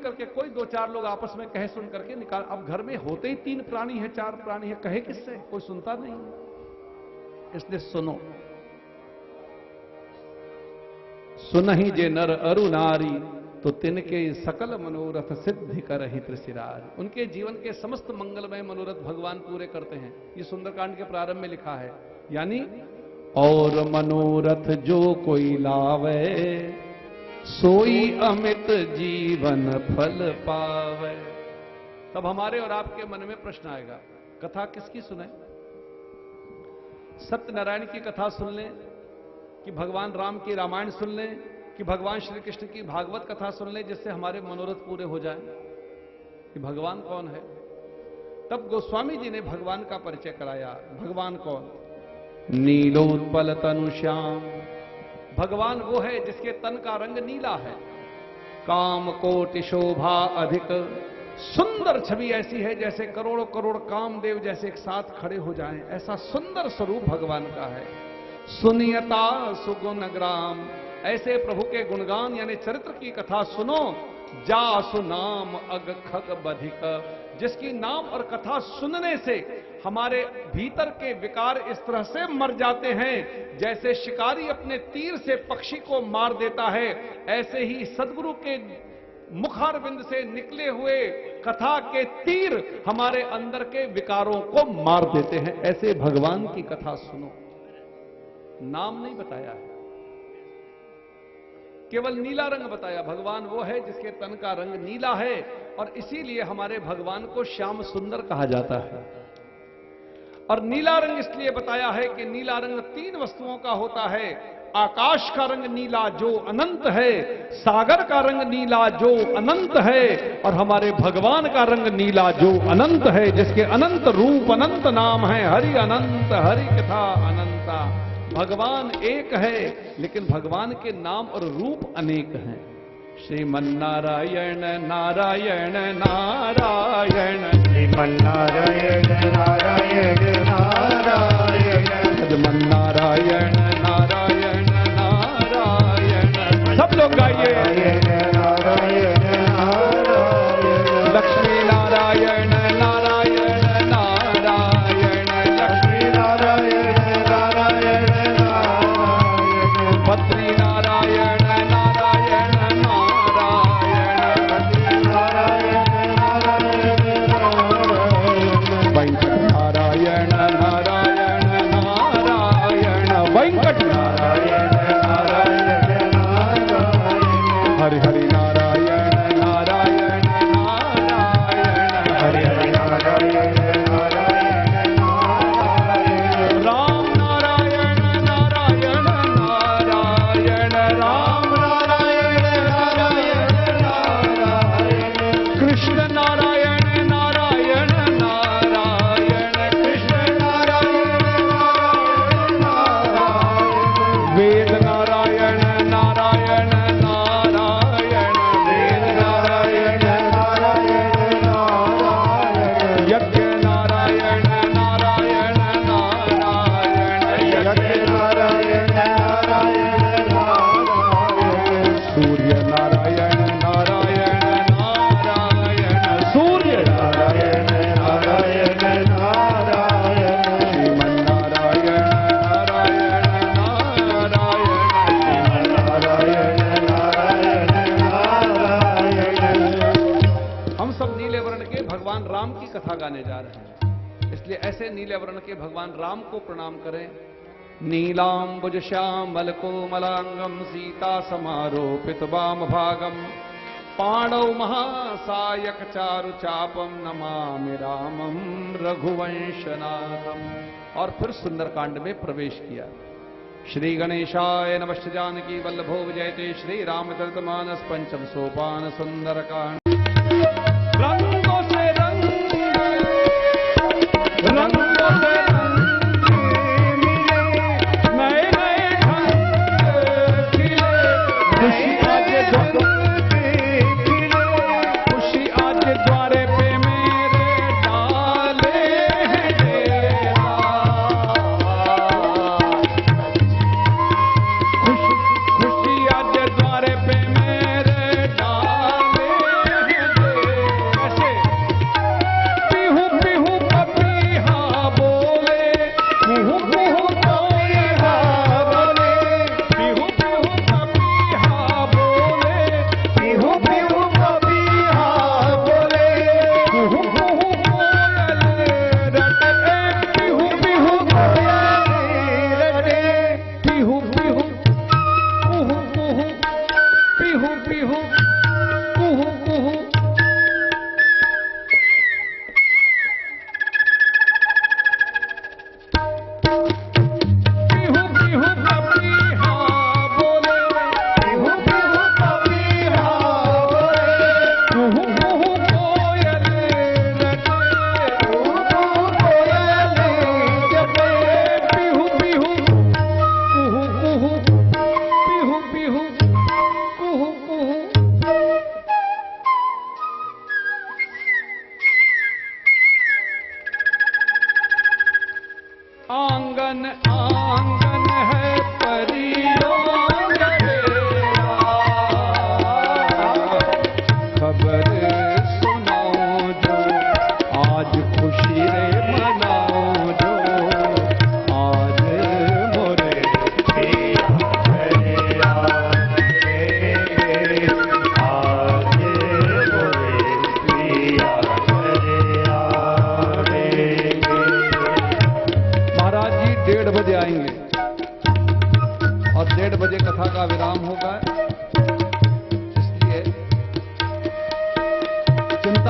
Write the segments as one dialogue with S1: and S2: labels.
S1: करके कोई दो चार लोग आपस में कहे सुन करके निकाल। अब घर में होते ही 3 प्राणी है 4 प्राणी है, कहे किससे? कोई सुनता नहीं। इसलिए सुनो, सुनहि जे नर अरु नारी तो तिनके सकल मनोरथ सिद्धि करहि त्रिशिराज। उनके जीवन के समस्त मंगलमय मनोरथ भगवान पूरे करते हैं। ये सुंदरकांड के प्रारंभ में लिखा है। यानी और मनोरथ जो कोई लावे सोई अमित जीवन फल पावे। तब हमारे और आपके मन में प्रश्न आएगा, कथा किसकी सुने? सत्यनारायण की कथा सुन लें कि भगवान राम की रामायण सुन लें कि भगवान श्री कृष्ण की भागवत कथा सुन लें जिससे हमारे मनोरथ पूरे हो जाएं? कि भगवान कौन है? तब गोस्वामी जी ने भगवान का परिचय कराया। भगवान कौन? नीलोत्पल तनु श्याम। भगवान वो है जिसके तन का रंग नीला है। काम कोटि शोभा अधिक। सुंदर छवि ऐसी है जैसे करोड़ों करोड़ कामदेव जैसे एक साथ खड़े हो जाएं, ऐसा सुंदर स्वरूप भगवान का है। सुनियता सुगुण ग्राम। ऐसे प्रभु के गुणगान यानी चरित्र की कथा सुनो। जासु नाम अग खग बधिक। जिसकी नाम और कथा सुनने से हमारे भीतर के विकार इस तरह से मर जाते हैं जैसे शिकारी अपने तीर से पक्षी को मार देता है, ऐसे ही सद्गुरु के मुखारविंद से निकले हुए कथा के तीर हमारे अंदर के विकारों को मार देते हैं। ऐसे भगवान की कथा सुनो। नाम नहीं बताया है, केवल नीला रंग बताया। भगवान वो है जिसके तन का रंग नीला है और इसीलिए हमारे भगवान को श्याम सुंदर कहा जाता है। और नीला रंग इसलिए बताया है कि नीला रंग 3 वस्तुओं का होता है। आकाश का रंग नीला जो अनंत है, सागर का रंग नीला जो अनंत है, और हमारे भगवान का रंग नीला जो अनंत है, जिसके अनंत रूप अनंत नाम है। हरि अनंत हरि कथा अनंता। भगवान एक है लेकिन भगवान के नाम और रूप अनेक हैं। श्रीमन्नारायण नारायण नारायण।
S2: श्रीमन्नारायण नारायण नारायण।
S1: श्रीमन्नारायण नारायण नारायण। सब लोग गाइए।
S2: नारायण नारायण।
S1: लक्ष्मी नारायण नारायण नारायण।
S2: लक्ष्मी नारायण नारायण नारायण।
S1: बद्री नारायण नारायण नारायण।
S2: बद्री नारायण नारायण नारायण।
S1: वेंकट नारायण नारायण नारायण। वेंकट
S2: नारायण नारायण नारायण।
S1: हरि हरि नारायण नारायण नारायण।
S2: हरि हरि नारायण नारायण नारायण।
S1: राम नारायण नारायण नारायण। राम
S2: नारायण नारायण नारायण।
S1: कृष्ण नारायण नारायण नारायण।
S2: कृष्ण नारायण नारायण नारायण।
S1: वेद नारायण नारायण नारायण।
S2: वेद नारायण नारायण नारायण।
S1: यज्ञ नारायण नारायण नारायण।
S2: यज्ञ नारायण नारायण नारायण।
S1: सूर्य नारायण नारायण नारायण। सूर्य
S2: नारायण नारायण नारायण।
S1: श्रीमन्नारायण नारायण नारायण।
S2: नारायण नारायण नारायण।
S1: हम सब नीले वर्ण के भगवान राम की कथा गाने जा रहे हैं, इसलिए ऐसे नीले वर्ण के भगवान राम को प्रणाम करें। नीलांबुज श्यामल कोमलांगम सीता समारोपित वाम भागम पाणौ महासायक चारु चापम नमामि रामम रघुवंशनाथम। और फिर सुंदरकांड में प्रवेश किया। श्री गणेशाय नमः। जानकी वल्लभो विजयते। श्री रामचरितमानस पंचम सोपान सुंदरकांड। रंगों से रंग रंगों से रंग मिले, नए नए ढंग खिले। खुशी आज खुशी आज द्वारे पे मेरे डाले हैं डेरा। खुशी आज द्वारे पे मेरे डाले हैं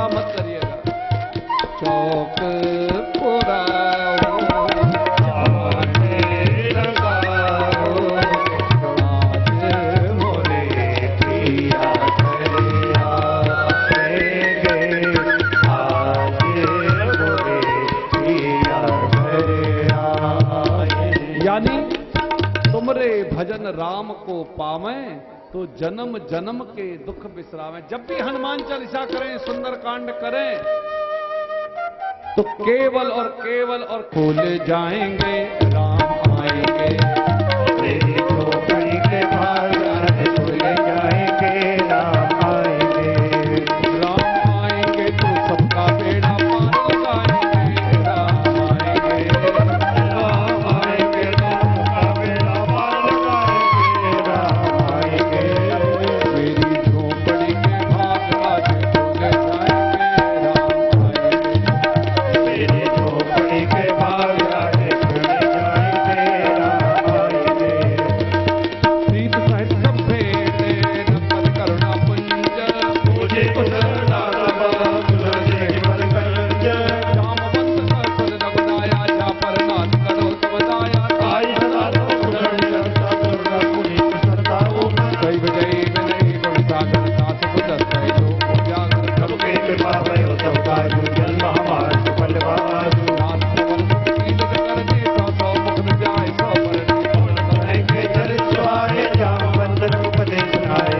S1: चिंता मत करिएगा।
S2: चौक पुराओ आने लगाओ, आज मोरे पिया घर आएंगे, आज मोरे पिया घर आएंगे।
S1: यानी तुमरे भजन राम को पावें तो जन्म जन्म के दुख बिसरावें। जब भी हनुमान चालीसा करें, सुंदर कांड करें, तो केवल और खुल जाएंगे, राम आएंगे।
S2: मेरी झोपड़ी के बाजार खुल जाएंगे, राम आएंगे।
S1: राम आएंगे तो सबका बेड़ा पार लगाएंगे, राम आएंगे।
S2: राम आएंगे तो सबका बेड़ा पार लगाएंगे, राम आएंगे।
S1: मेरी झोपड़ी के भाग आज खुल जाएंगे, राम आएंगे।
S2: मेरी झोपड़ी के बाजार खुल जाएंगे, राम आएंगे।
S1: प्रीत सहित सब भेंटे नपत करुणा पुंज,
S2: मुझे कुशलता तुलसी पर कंज,
S1: जामवंत का कुल रघुदाया, जा पर नाथ करो तब दाया।
S2: आई सदा तो कुशलता करुणा पुनीत सदा ऊपर।
S1: दैव जय विनय गुण सागर नाथ बुझत है जो उजागर
S2: सब
S1: करो।
S2: के कृपा भयो सब काजू, जन्म हमार सफल बाजू।
S1: नाथ पवन कीर्त कर दे, सौ सौ मुख में जाए, सौ पर
S2: के जल सुहाए, जामवंत उपदेश सुनाए।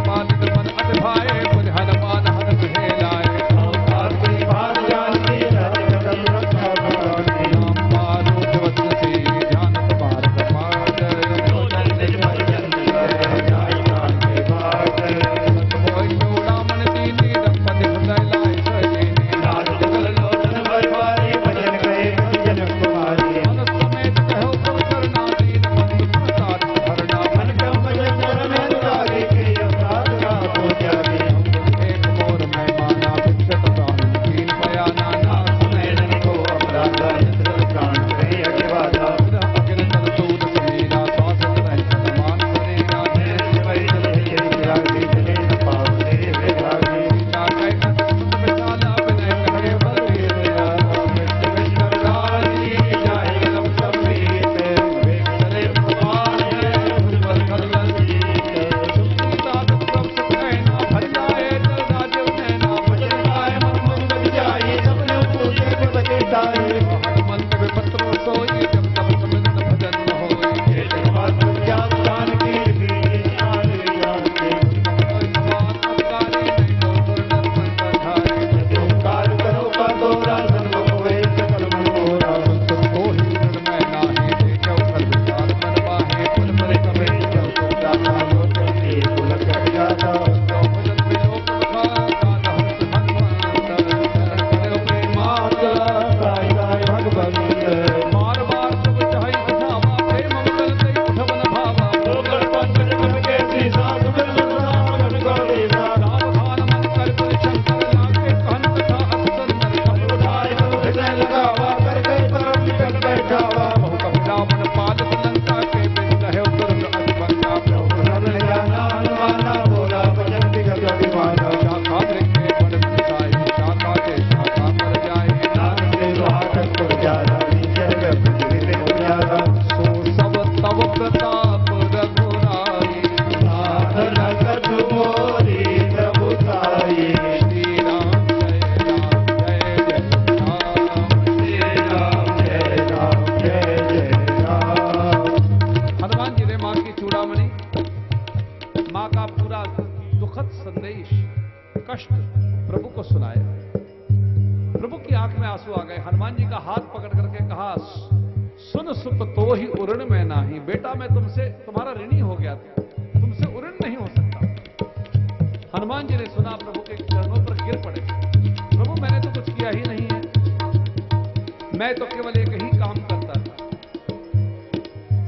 S1: पालित मन अतिभाए, पुर हनुमान हरष हेलाए।
S2: अवतार की बात जानती, रज कदम रक्षा भगवानी।
S1: नाम पारो जवत से ध्यान तुम्हार कपाट।
S2: निज भजन कर जाई काल के बाट।
S1: मोहि चूड़ामणि दीनी, दंपति हृदय लाए सजेनी।
S2: नाथ जगल लोचन भरवारी, भजन गए जनक कुमारी।
S1: मन समेत कहो सब करना, दीन बंधु प्रसाद भरना।
S2: मन क्रम भजन में तारी के अपराध का हो जागे।
S1: एक मोर मैं माना भिक्षत प्राण दीन बयाना। नाथ
S2: नैनन को अपराधा, यत्र प्राण गए अभिवादा।
S1: अखिल तल सूद समीरा, श्वास रह समान शरीरा।
S2: वही चले चले विरागी, चले न पावते विरागी।
S1: सीता कह कत विशाला, विनय कहे बलवीर। सीता दुख सब सुख कहना, भर जाए जल राजीव नैना। हनुमंत विपत्र सोई, जब तब समृद्ध भजन होई। भगवान अपकारी नहीं तो दुर्लभ संतधारी। तुम को ही रण में नाही, देखो कर विचार मन बाहे। पुर पर कबे जो भजन विलोक मुखा, गात हंस हनुमंत। करे प्रेमात बार बार सब चाहि बधावा, प्रेम मंगल दई उठवन भावा। सावधान मन कर कुल शंकर, लागे कहन कथा अति सुंदर। बहु कपिलावन पालत लंका के, बिन कहे दुर्ग अति बंका। शाखा वृक्षे बड़ बिसाई, शाखा के शाखा पर जाए। सो सब तब प्रताप रघुराई, श्री राम जय राम। हनुमान जी ने मां की चूड़ामणि, मां का पूरा दुखद संदेश, कष्ट प्रभु को सुनाया। प्रभु की आंख में आंसू आ गए। हनुमान जी का हाथ पकड़ करके कहा, सुन सुप तो ही उरण में नाही। बेटा मैं तुमसे तुम्हारा ऋणी हो गया था, तुमसे उरण नहीं हो सकता। हनुमान जी ने सुना, प्रभु के चरणों पर गिर पड़े। प्रभु मैंने तो कुछ किया ही नहीं है, मैं तो केवल एक ही काम करता था।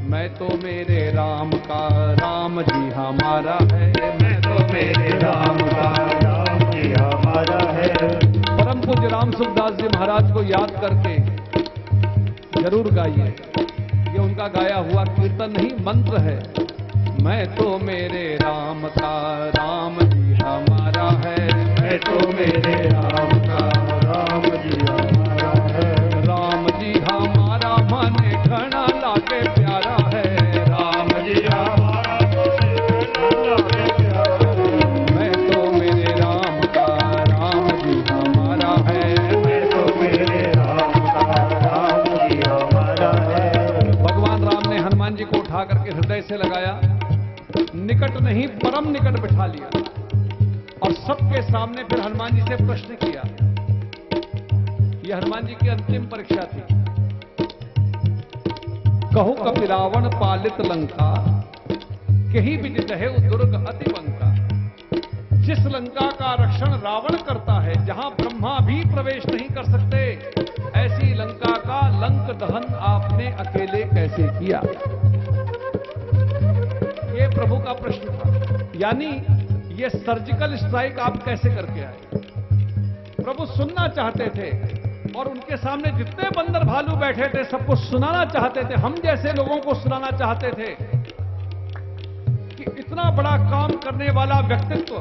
S1: मैं तो मेरे राम का, राम जी हमारा है। मैं तो मेरे राम का,
S2: राम जी हमारा है।
S1: परम पूज्य राम सुखदास जी महाराज को याद करके जरूर गाइए। ये उनका गाया हुआ कीर्तन नहीं, मंत्र है। मैं तो मेरे राम का, राम जी हमारा है।
S2: मैं तो मेरे राम
S1: कैसे लगाया? निकट नहीं परम निकट बिठा लिया और सबके सामने फिर हनुमान जी से प्रश्न किया। यह हनुमान जी की अंतिम परीक्षा थी। कहु कपि रावण पालित लंका, कहीं विदित है दुर्ग अति बंका। जिस लंका का रक्षण रावण करता है, जहां ब्रह्मा भी प्रवेश नहीं कर सकते, ऐसी लंका का लंक दहन आपने अकेले कैसे किया? ये प्रभु का प्रश्न था। यानी ये सर्जिकल स्ट्राइक आप कैसे करके आए? प्रभु सुनना चाहते थे और उनके सामने जितने बंदर भालू बैठे थे सबको सुनाना चाहते थे, हम जैसे लोगों को सुनाना चाहते थे कि इतना बड़ा काम करने वाला व्यक्तित्व,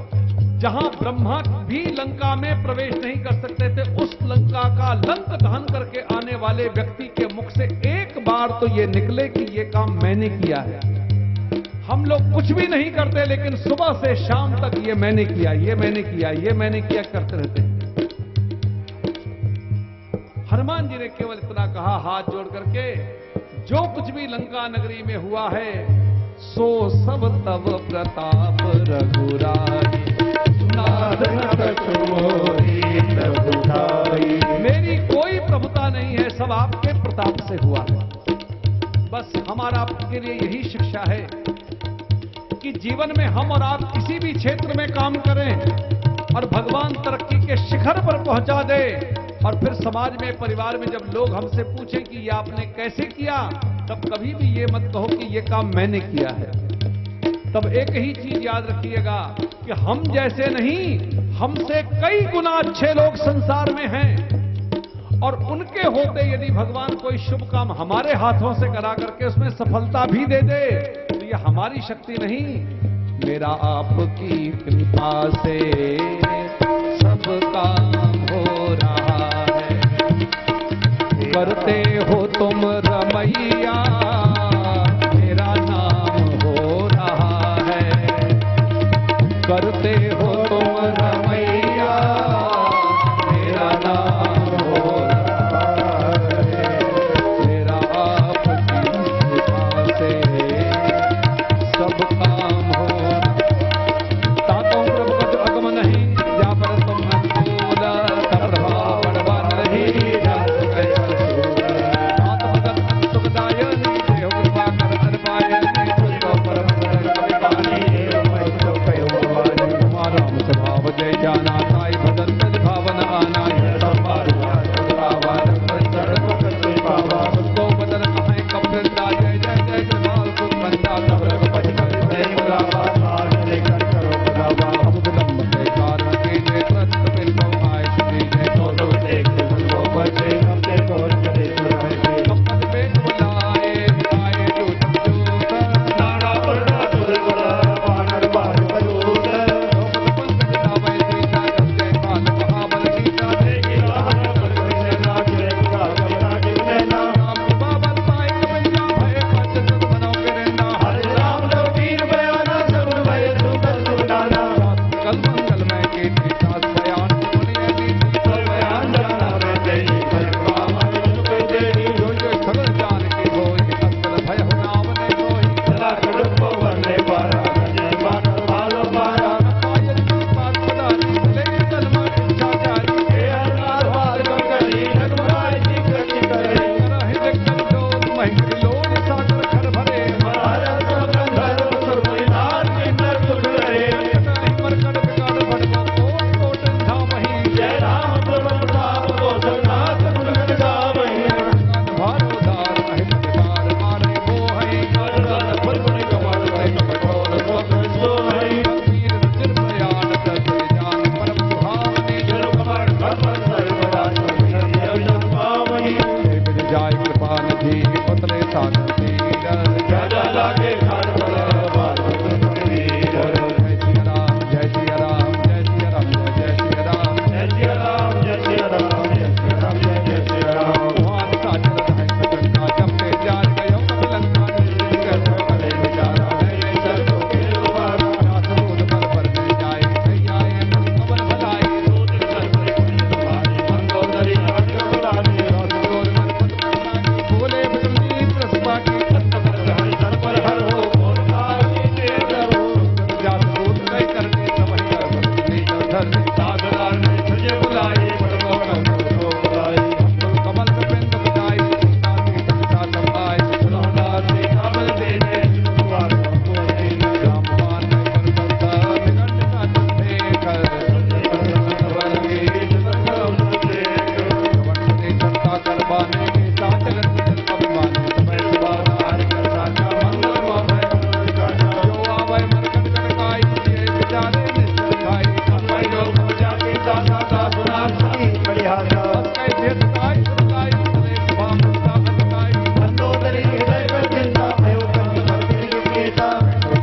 S1: जहां ब्रह्मा भी लंका में प्रवेश नहीं कर सकते थे, उस लंका का लंक दहन करके आने वाले व्यक्ति के मुख से एक बार तो ये निकले कि ये काम मैंने किया है। हम लोग कुछ भी नहीं करते, लेकिन सुबह से शाम तक ये मैंने किया, ये मैंने किया, ये मैंने किया करते रहते। हनुमान जी ने केवल इतना कहा हाथ जोड़ करके, जो कुछ भी लंका नगरी में हुआ है सो सब तव प्रताप रघुराई, मेरी कोई प्रभुता नहीं है, सब आपके प्रताप से हुआ है। बस हमारा आपके लिए यही शिक्षा है कि जीवन में हम और आप किसी भी क्षेत्र में काम करें और भगवान तरक्की के शिखर पर पहुंचा दे, और फिर समाज में, परिवार में जब लोग हमसे पूछें कि ये आपने कैसे किया, तब कभी भी ये मत कहो कि ये काम मैंने किया है। तब एक ही चीज याद रखिएगा कि हम जैसे नहीं, हमसे कई गुना अच्छे लोग संसार में हैं, और उनके होते यदि भगवान कोई शुभ काम हमारे हाथों से करा करके उसमें सफलता भी दे दे, तो ये हमारी शक्ति नहीं, मेरा आपकी कृपा से सब काम हो रहा है। करते हो तुम रमैया, मेरा नाम हो रहा है। करते हो तुम रमैया, मेरा नाम हो रहा है। मेरा आपकी कृपा से सब काम हो। तातों प्रभु का जो आगमन है,
S2: तुझे बुलाए पड़ो को बुलाए
S1: कमल कपिंद बुझाई सीता सीता संभाई सुनौना सीता बल देने
S2: द्वार को देने
S1: रामवान परबत निगंड का देकर
S2: वर्गे जगत देख
S1: वंदे जनता करवाने में साजगत जल अभिमाने समय सुबार कर साचा मंगल वाभय जो आवै मरकट कटकाई ये विचारे निश्चल खाई समय योग हो जाके दासा दासना
S2: सुनाई बढ़िया
S1: कई भेदकाई सुनकाई सुने भावता अटकाई
S2: मंदोदरी हृदय पर चिंता भयो कर्म भक्ति केता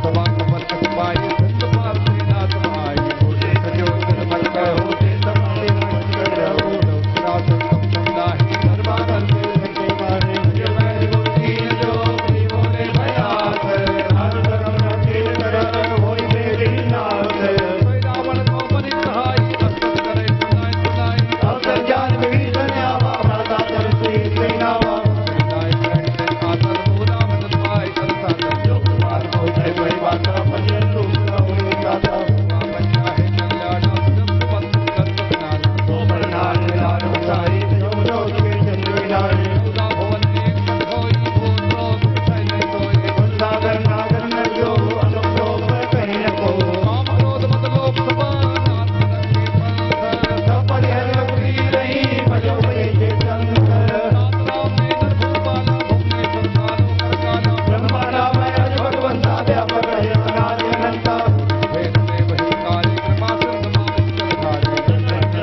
S1: सभा कमल कटवाई संत पार नाथ भाई बोले सजो दिन मर गए
S2: होते समाधि मन कर रहो
S1: रात संलाही दरबार
S2: के मारे जो मैं गोती जो भी बोले भयास हर धर्म रखे कर होई मेरी नाथ
S1: रावण को बनि सहाई अस्तक करे सुनाई सुनाई
S2: अवसर ज्ञान विभीषण आवा भ्राता चरती सेनावा
S1: गाय प्रण से आतर पूरा मन पाई करता
S2: जो कुमार हो जाए वही बात भजन रूप होई गाता
S1: बनिया है कल्याण जब बंद कर नाना
S2: तो बरनाल लाल साई जो रोज के चंद्र नारे
S1: पूरा भवन एक मन होई भूत लोक बिठाई नहीं सोए
S2: सागर नागर न जो अलोक कहीं न को
S1: काम क्रोध मत लोभ सभा नाथ रखे पंथ
S2: सब परिहर पूरी रही भजो भजे शंकर
S1: नाथ राम ने नरभुज बाला भुवने संसारों कर काला
S2: ब्रह्मा नाम अज भगवंता व्यापक है अनादि अनंता
S1: वेद देव हितकारी कृपा सिंधु मानस कर धारे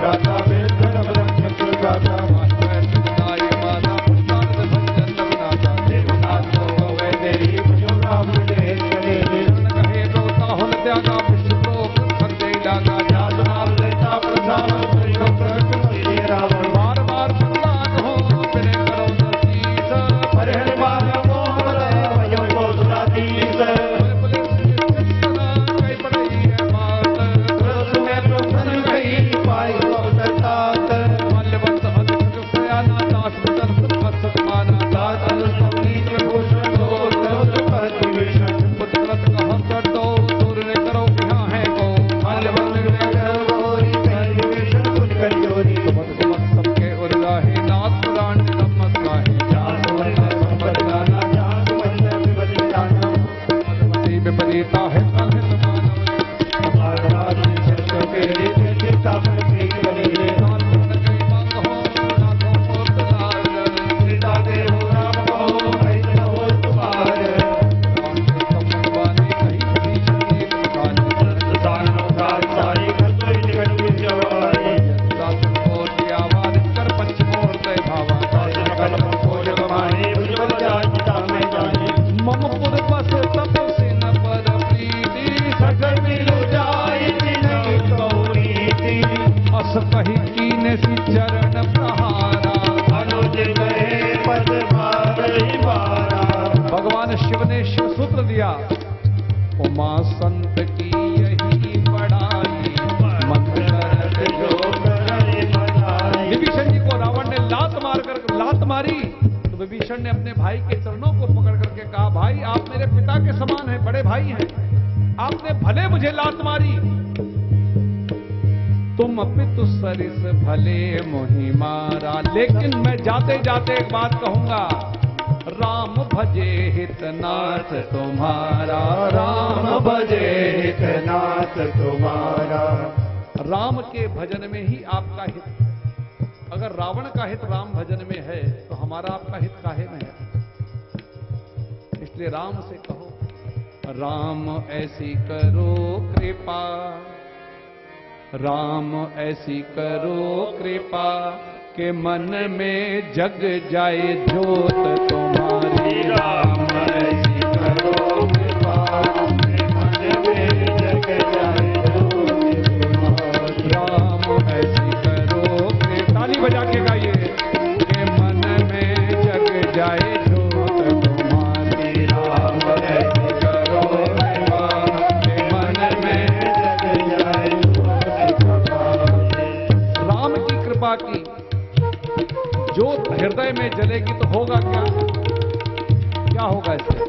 S2: गाता वेद धर्म रक्षक गाता
S1: वासुदेव सिद्धाय माता पुष्पानंद भजन रघुनाथा
S2: देवनाथ को वे तेरी भजो राम दे चले
S1: शरण कहे रोता हुन त्यागा विश्व लोक खंडे लागा
S2: जात नाम लेता प्रसाद प्रयोग प्रकट मेरे रावण
S1: बार बार संतान हो फिरे करो दर्शीस
S2: हरिहर बाल मोह भयो को सुनातीस
S1: पुलिस कृष्ण कई पड़ई है बात
S2: रस में प्रसन्न गई पाई अवसर तात
S1: माल्यवंत अधिक सयाना दास बदन सत्वत माना
S2: तात अनुसमनी के भूषण दो तव पति विषण
S1: पुत्रत कह कर दो दूर ने करो यहाँ है को
S2: माल्यवंत में गोरी कहीं विषण कुछ कर जोरी
S1: सबके उर्गाहे नाथ पुराण नमस्काहे
S2: जात वंदना संपदाना जात वंदना विपदिताना
S1: मति विपरीता है अहित मानव
S2: महाराज चक्र के लिए चित्ता पर प्रीत बनी रे सीता दे हो राम को है न हो तुम्हार सानो साथ सारी खतरी निकट विजवारी साजन कलम को जगमानी भुजबल जाता मैं जानी
S1: मम पूर्वस तप सिन पर प्रीति
S2: सगर मिलो जाई जिनकी कौरी थी
S1: अस कही कीने सी चरण प्रहारा
S2: अनुज गए पद मारई मारा
S1: भगवान शिव ने शिव सूत्र दिया उमा संत की यही बड़ाई मंत्र करत
S2: जो करे मनाई
S1: विभीषण जी को रावण ने लात मारी तो विभीषण ने अपने भाई के चरणों को पकड़ करके कहा भाई आप मेरे पिता के समान हैं, बड़े भाई हैं, आपने भले मुझे लात मारी, तुम पितु सरिस भले मोहि मारा, लेकिन मैं जाते जाते एक बात कहूंगा, राम भजे हितनाथ तुम्हारा,
S2: राम भजे हितनाथ तुम्हारा।
S1: राम के भजन में ही आपका हित, अगर रावण का हित राम भजन में है तो हमारा आपका हित काहे में है? इसलिए राम से कहो, राम ऐसी करो कृपा, राम ऐसी करो कृपा के मन में जग जाए ज्योत तुम्हारी।
S2: राम ऐसी करो कृपा के मन में जग जाए ज्योत तुम्हारी।
S1: राम ऐसी करो कृपा, ताली बजा के गाइए, के मन में जग जाए ज्योत तुम्हारी।
S2: राम ऐसी करो कृपा के मन में जग जाए ज्योत तुम्हारी।
S1: राम की कृपा की ज्योत हृदय में जलेगी तो होगा क्या? क्या होगा इससे?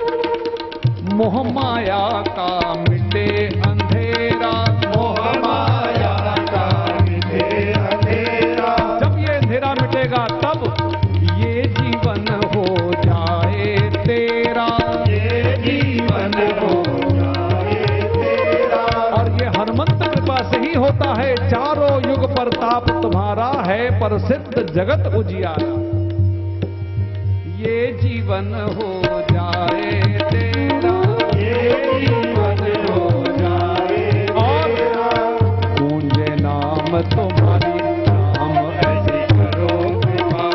S1: मोह माया का मिटे अंधेरा,
S2: मोह माया का
S1: चारों युग प्रताप तुम्हारा है प्रसिद्ध जगत उजियारा। ये जीवन हो जाए तेरा,
S2: ये जीवन हो जाए
S1: और गूंजे नाम तुम्हारी नाम ऐसे करो कृपा।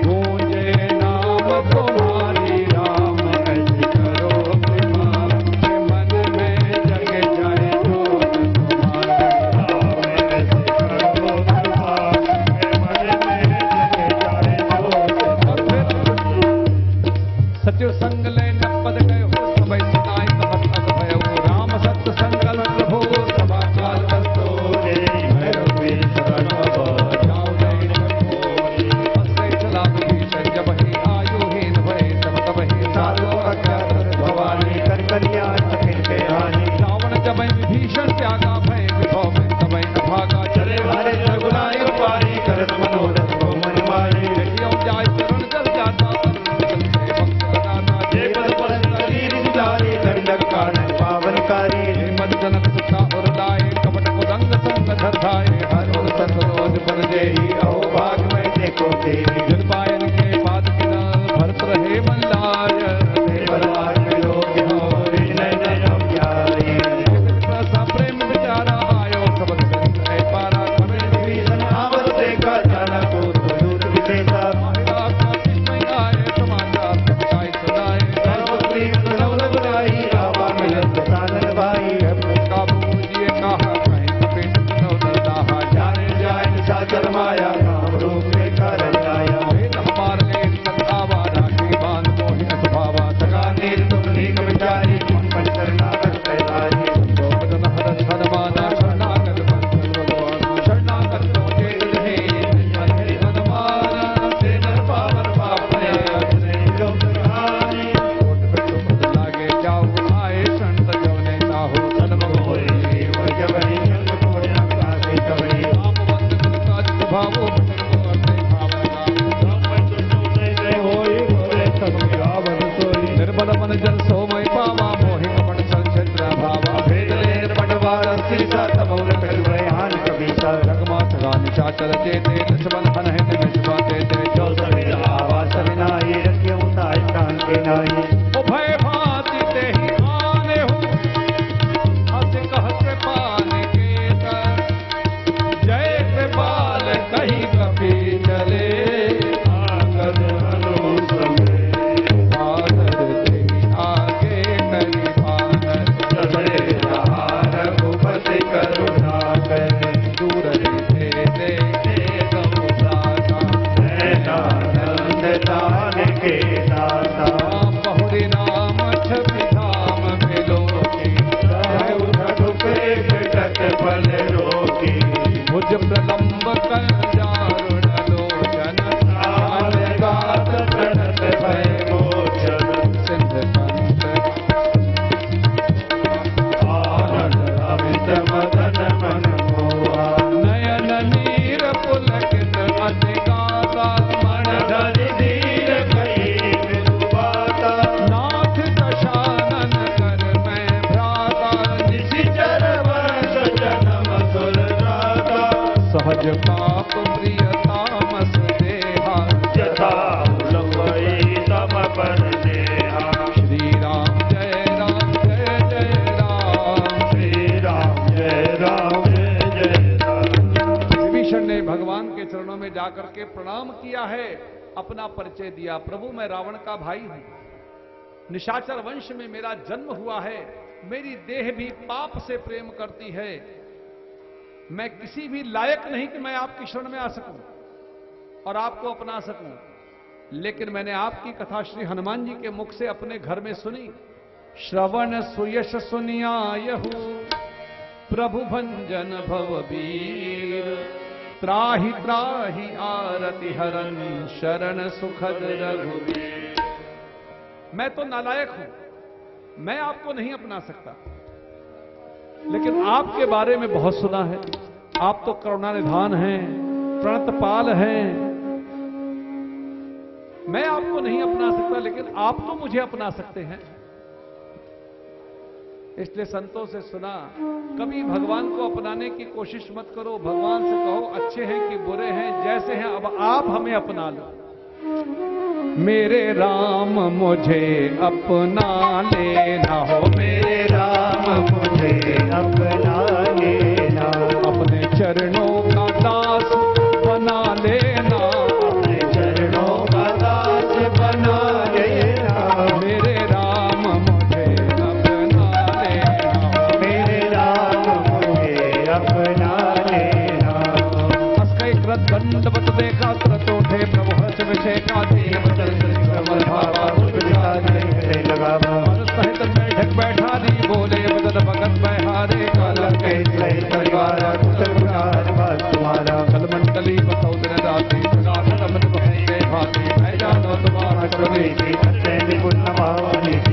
S1: गूंजे नाम तुम्हारी नाम ऐसे करो कृपा। मन में जग जाए जोत तुम्हारी
S2: ऐसे करो कृपा, मन में जग जाए
S1: सत्य संग ले नपद गए हो सबई सुनाई कहत अग भयो। राम सत्य संकल्प प्रभु सभा काल दस्तो
S2: भैरवी शरण
S1: जाओ नहीं कोई। असे चला विभीषण जब ही आयुहीन भय तब तब ही सारो अज्ञात
S2: भवानी कर कन्या सखिन के हानि।
S1: रावण जब विभीषण त्यागा भय विभव में तब न भागा। चले
S2: हरे रघुनाय पारी करत मनोरथ को मन मारी।
S1: देखियो जाय चरण जल जाता भक्त लगाता।
S2: जे पद पद शरीर सिधारी दंडक कानन पावनकारी।
S1: मद जनक सुता और लाए कपट कुदंग संग धरधाए। हर और सतरोज पर जेहि
S2: अहो भाग में देखो तेरी।
S1: जुन पायन के पाद किनार भरत रहे मन लाय।
S2: बलवान में लोग हो विनय नयन प्यारी।
S1: सा प्रेम विचारा आयो सबद संग पारा। कबीर
S2: विभीषण आवत देखा जाना को दूत विशेषा।
S1: आए समाचार सच्चाई सुनाए।
S2: सर्वप्रिय प्रणव रघुराई आवा मिलत सानन भाई।
S1: का पूजिए कहा कहीं कपेट नव दरदाहा।
S2: जाने जाए निशाचर माया काम रूप में कर जाया।
S1: वेद हमार ले सत्तावा राखी बांध मोहिन स्वभावा। सगा
S2: नीर तुम नीक विचारी मन पर शरणागत कैलारी।
S1: गोपदन हर हनुमाना शरणागत बंधन भगवान। शरणागत को चेत रहे हरि हनुमान।
S2: से नर पावन पाप ने लोक कहानी।
S1: कोट पिट्ठू पद लागे जाओ आए संत जवने चाहो सन्मुख होए।
S2: वह जब ही अंग कोड़िया कासे कवई।
S1: राम बंद गुण का स्वभावो भजन को अर्थे भावना। निर्बल मन जन सोमय पावा। मोहि कपट संचित्र भावा। भेद ले पटवार सीसा तमौल
S2: हान कभी सर
S1: रगमा सगा निशाचर चेते। लक्ष्मण हन हित निष्पा तेते। जो सभी
S2: आवास विनाई रखियो ताय कान के नाई।
S1: उभय भांति ते ही आने हो हस कहत पान के कर। जय कृपाल कही कपि चले।
S2: आगत अनुसमे
S1: आदर ते आगे करी बानर।
S2: सबरे जहाँ रघुपति करुणा करे।
S1: दूर रीते देखे गौदाता।
S2: नंद दान के दाता।
S1: राम बहुरी नाम छवि धाम मिलो की।
S2: सहु रघुपेश कट बल रोगी।
S1: भुज प्रलंब कर जारुण लोचन।
S2: आल गात प्रणत भय मोचन।
S1: सिंध कंठ
S2: आनंद अमित मदन मन मोहा।
S1: नयन नीर पुलकित अधिकाता।
S2: मन धरि धीर कही विदुबाता।
S1: नाथ दशानन कर मैं भ्राता।
S2: निशिचर वर्ष जन्म सुरनाता।
S1: सहज पाप प्रियतामस देहा।
S2: यथा लंबई समपन नेहा।
S1: श्री राम जय राम जय जय राम।
S2: श्री राम जय राम जय जय राम।
S1: विभीषण ने भगवान के चरणों में जाकर के प्रणाम किया है। अपना परिचय दिया। प्रभु मैं रावण का भाई हूं। निशाचर वंश में मेरा जन्म हुआ है। मेरी देह भी पाप से प्रेम करती है। मैं किसी भी लायक नहीं कि मैं आपकी शरण में आ सकूं और आपको अपना सकूं। लेकिन मैंने आपकी कथा श्री हनुमान जी के मुख से अपने घर में सुनी। श्रवण सुयश सुनियायहु प्रभु भंजन भवबीर। त्राहि त्राहि आरति हरन शरण सुखद रघुवीर। मैं तो नालायक हूं। मैं आपको नहीं अपना सकता। लेकिन आपके बारे में बहुत सुना है। आप तो करुणानिधान हैं, प्रणतपाल हैं। मैं आपको नहीं अपना सकता, लेकिन आप तो मुझे अपना सकते हैं। इसलिए संतों से सुना, कभी भगवान को अपनाने की कोशिश मत करो। भगवान से कहो अच्छे हैं कि बुरे हैं, जैसे हैं अब आप हमें अपना लो। मेरे राम मुझे अपना लेना हो,
S2: मेरे राम मुझे अपना लेना,
S1: अपने चरणों का दास बना लेना,
S2: अपने चरणों का दास बना लेना।
S1: मेरे राम मुझे अपना लेना,
S2: मेरे राम मुझे अपना लेना।
S1: अस्कै कृत दंडवत देखा, तुरत उठे प्रभु हर्ष विषय का, दीन बदल कमल भावा
S2: लगावा
S1: सहित बैठक बैठा दी, बोले बदल भगत बहारे, काला
S2: कैसे परिवार कुशल तुम्हारा,
S1: कल मंडली बसौ दिन राती, तमन भय भाती, मैं जानो तुम्हारा कभी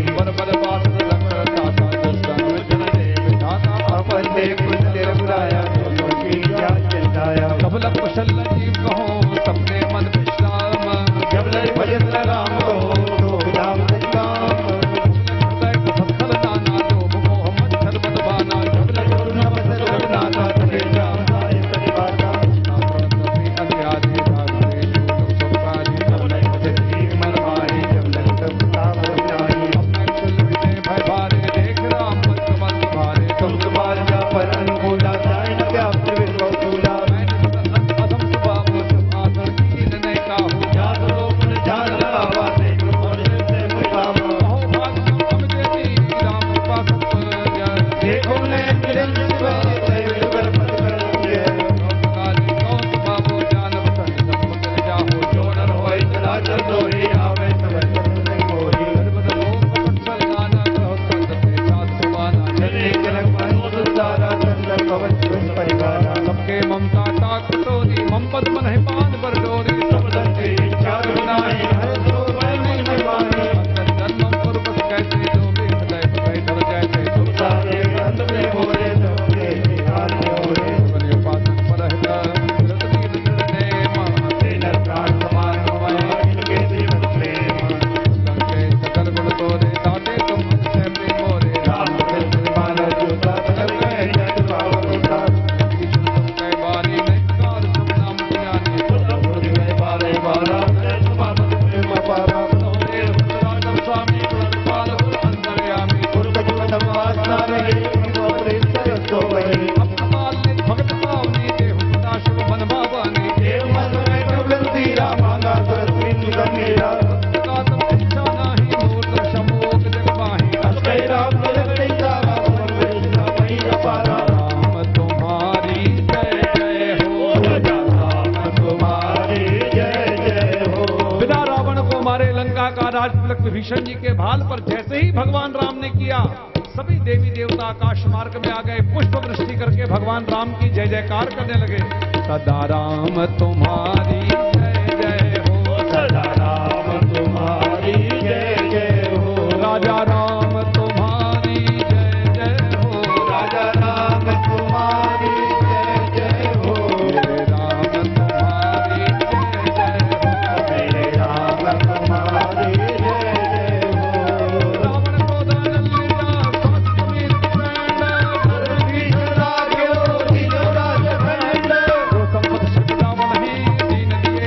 S1: बर बर बात लक्षणता था, दुष्टन जन देव विधाता,
S2: अपन देख कुछ बुलाया
S1: कब लग कुशल जीव कहो, सबने मन विश्राम,
S2: जब लग भजन राम को तो राम राम,
S1: सत्खल नाना लोभ मोह मच्छर बदबाना, जब लग
S2: नाना तरे राम साय परिवारा,
S1: अन्यादि भागे सुखादि, जब लग भजन
S2: मन माही जब लग सब ताप जाई,
S1: अपने कुल विजय भय भारे, देख राम मंत्र भारे,
S2: तुम तुम्हार जा पर अनुकूला, जाय न व्याप्त विश्व कूला,
S1: अधम स्वभाव आसन कीन ने काहू,
S2: जात लोक न जान लगावा, से कृपण से मुकावा,
S1: अहो भाग हम देती राम उपासक जन,
S2: देखो ने निरंजन दैव बरपत करिए,
S1: काली कौन बाबू जान बसन सब जाहो,
S2: जो नर होय सदा चल दोही, आवे सब नहीं कोई,
S1: सर्वद लोक पटल नाना कहो, संत साथ सुबाना,
S2: जने जनक मन सारा चंद्र पवन सुन परिवारा,
S1: सबके ममता ताक टोरी, मम पद मन है पान पर डोरी, सब
S2: सबके इच्छा बनाई, हर सो मैं निर्माणी,
S1: जन्म पूर्व कैसे जो भी हृदय भय धर जैसे तुम
S2: सारे अंत में होए सबके हाल में होए,
S1: बने उपासक पर है रतनी निर्णय महा,
S2: तेन प्राण समान होए, इनके जीवन प्रेम,
S1: लंके सकल गुण तोरे, दाते तुम से प्रेम मोरे,
S2: राम चंद्र मानो जोता, सब कहे जग पावोता,
S1: कै बारी नकार सब नाम ज्ञानी,
S2: बुद्ध गए बारे बारा, समापत प्रेम पारा,
S1: देव राजम स्वामी गुणपाल अंतर्यामी,
S2: गुरु कथम वासना रही, प्रेम सरसो वही,
S1: अपमाल ने भगत पावनी, देव प्रदाशव मन भावानी,
S2: देव मन में प्रबलती रामाना, सरस्वती गंगेरा,
S1: कातम इच्छा नाही, मूर्त शमोक जग माही,
S2: अस्कै राम जगत सारा, वैष्णव मही अपारा,
S1: राम तुम्हारी जय जय हो,
S2: राम तुम्हारी जय जय हो।
S1: बिना रावण को मारे लंका का राज तिलक विभीषण जी के भाल पर जैसे ही भगवान राम ने किया, सभी देवी देवता आकाश मार्ग में आ गए, पुष्प वृष्टि करके भगवान राम की जय जयकार करने लगे। सदा राम तुम्हारी जय जय हो,
S2: सदा राम तुम्हारी जय जय हो,
S1: राजा राम तुम्हारी जय जय हो,
S2: राजा राम तुम्हारी जय जय हो,
S1: मेरे राम तुम्हारी जय जय हो,
S2: मेरे राम तुम्हारी जय जय हो।
S1: रावण को दानल लीला स्वास्थ्य प्राण,
S2: भीषण लाग्यो दियो राजखंड,
S1: जो संपत शक्ति रावण ही दीन दिए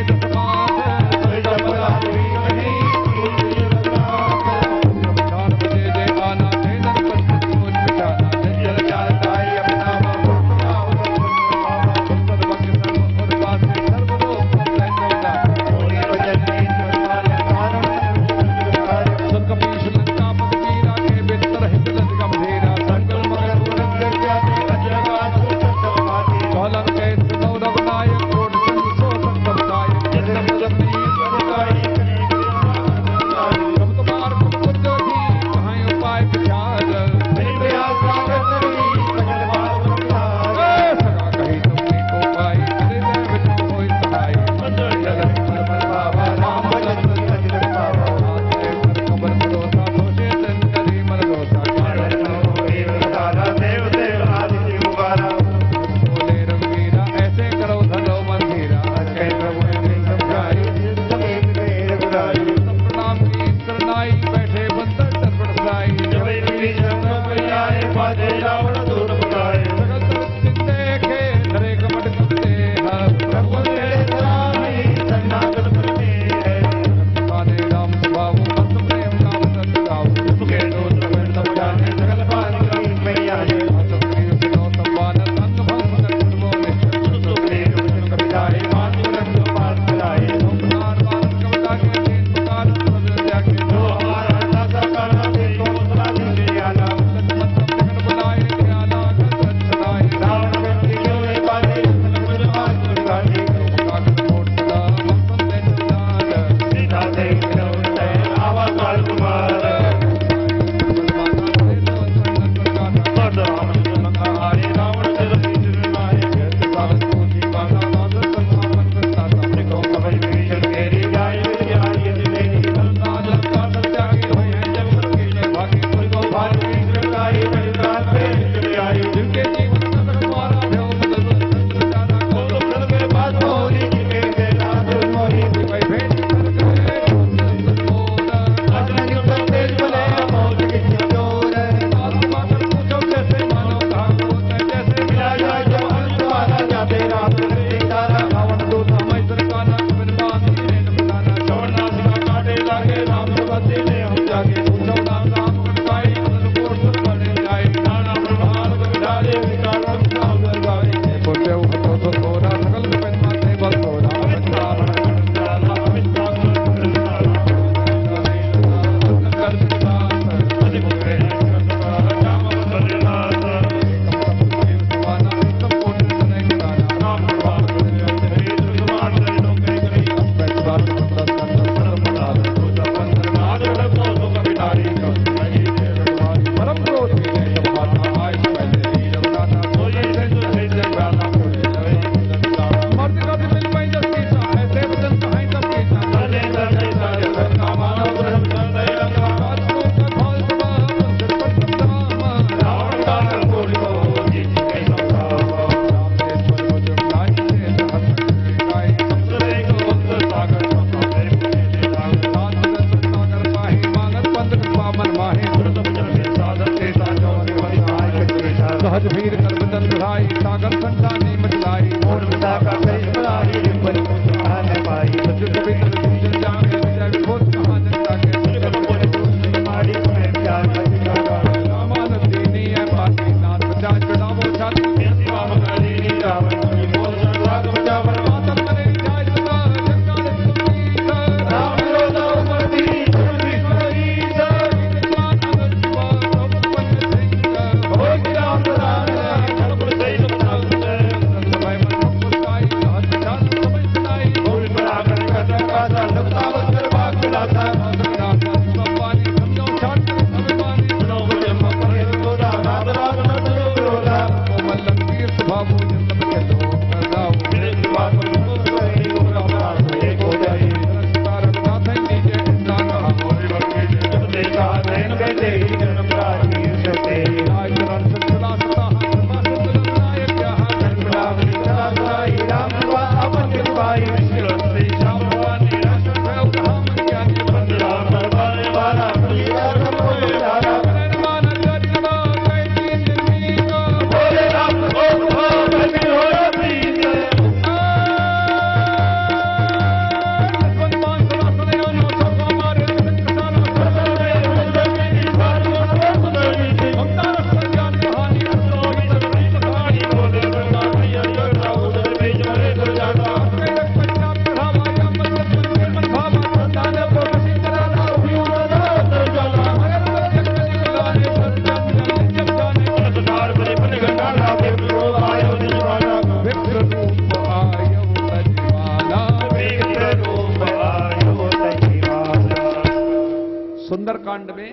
S1: कांड में